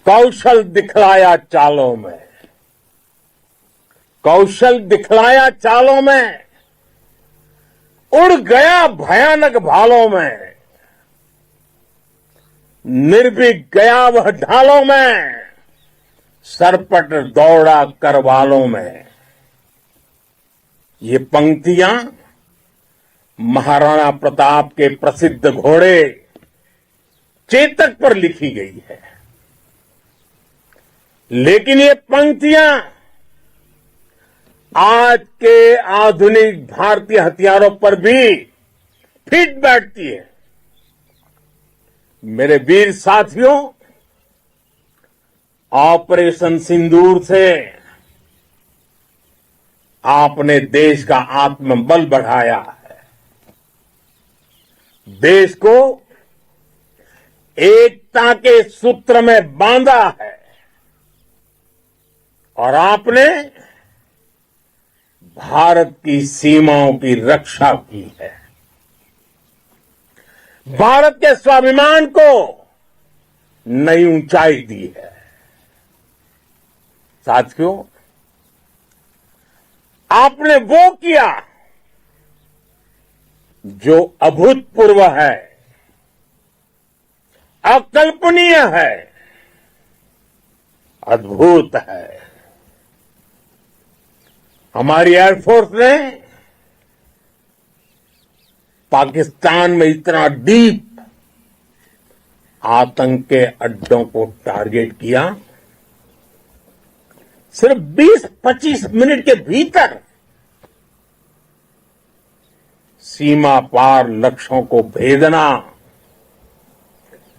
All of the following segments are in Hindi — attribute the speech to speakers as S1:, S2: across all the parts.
S1: कौशल दिखलाया चालों में, कौशल दिखलाया चालों में, उड़ गया भयानक भालों में, निर्भीक गया वह ढालों में, सरपट दौड़ा करवालों में। ये पंक्तियां महाराणा प्रताप के प्रसिद्ध घोड़े चेतक पर लिखी गई है, लेकिन ये पंक्तियां आज के आधुनिक भारतीय हथियारों पर भी फिट बैठती है। मेरे वीर साथियों, ऑपरेशन सिंदूर से आपने देश का आत्मबल बढ़ाया है, देश को एकता के सूत्र में बांधा है और आपने भारत की सीमाओं की रक्षा की है। भारत के स्वाभिमान को नई ऊंचाई दी है। साथियों, आपने वो किया जो अभूतपूर्व है, अकल्पनीय है, अद्भुत है। हमारी एयरफोर्स ने पाकिस्तान में इतना डीप आतंक के अड्डों को टारगेट किया, सिर्फ 20-25 मिनट के भीतर सीमा पार लक्ष्यों को भेदना,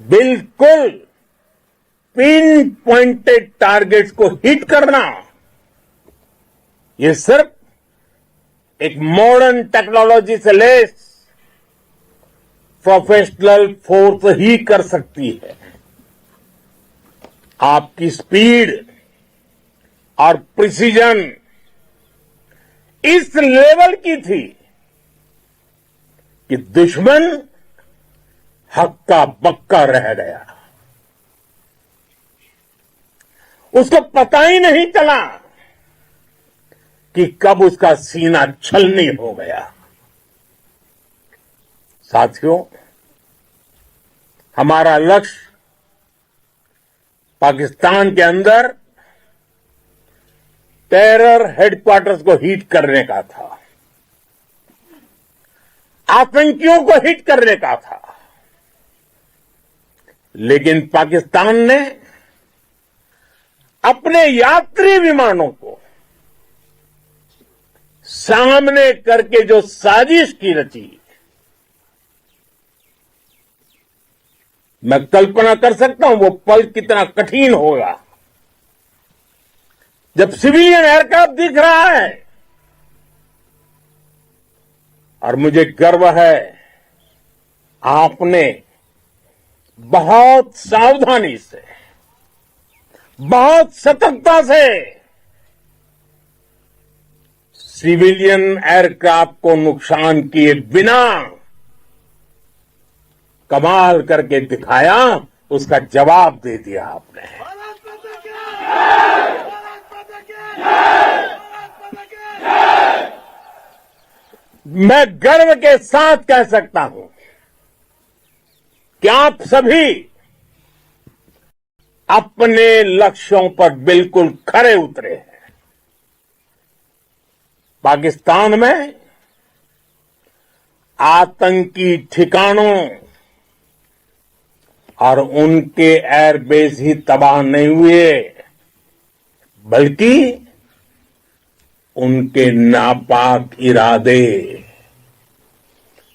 S1: बिल्कुल पिन पॉइंटेड टारगेट्स को हिट करना, ये सिर्फ एक मॉडर्न टेक्नोलॉजी से लेस प्रोफेशनल फोर्स ही कर सकती है। आपकी स्पीड और प्रिसीजन इस लेवल की थी कि दुश्मन हक्का बक्का रह गया। उसको पता ही नहीं चला कि कब उसका सीना छलनी हो गया। साथियों, हमारा लक्ष्य पाकिस्तान के अंदर टेरर हेडक्वार्टर्स को हिट करने का था, आतंकियों को हिट करने का था, लेकिन पाकिस्तान ने अपने यात्री विमानों को सामने करके जो साजिश की रची, मैं कल्पना कर सकता हूं वो पल कितना कठिन होगा जब सिविलियन एयरक्राफ्ट दिख रहा है। और मुझे गर्व है, आपने बहुत सावधानी से, बहुत सतर्कता से सिविलियन एयरक्राफ्ट को नुकसान किए बिना कमाल करके दिखाया, उसका जवाब दे दिया आपने। मैं गर्व के साथ कह सकता हूं कि आप सभी अपने लक्ष्यों पर बिल्कुल खरे उतरे हैं। पाकिस्तान में आतंकी ठिकानों और उनके एयरबेस ही तबाह नहीं हुए, बल्कि उनके नापाक इरादे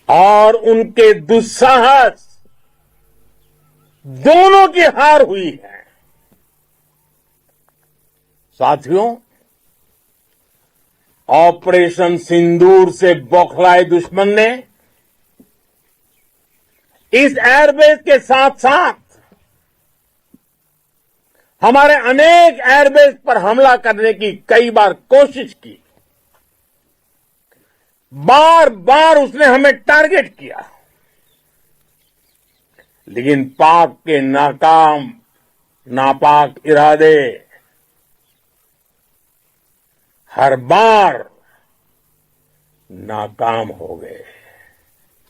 S1: और उनके दुस्साहस दोनों की हार हुई है। साथियों, ऑपरेशन सिंदूर से बौखलाए दुश्मन ने इस एयरबेस के साथ साथ हमारे अनेक एयरबेस पर हमला करने की कई बार कोशिश की। बार बार उसने हमें टारगेट किया, लेकिन पाक के नाकाम नापाक इरादे हर बार नाकाम हो गए।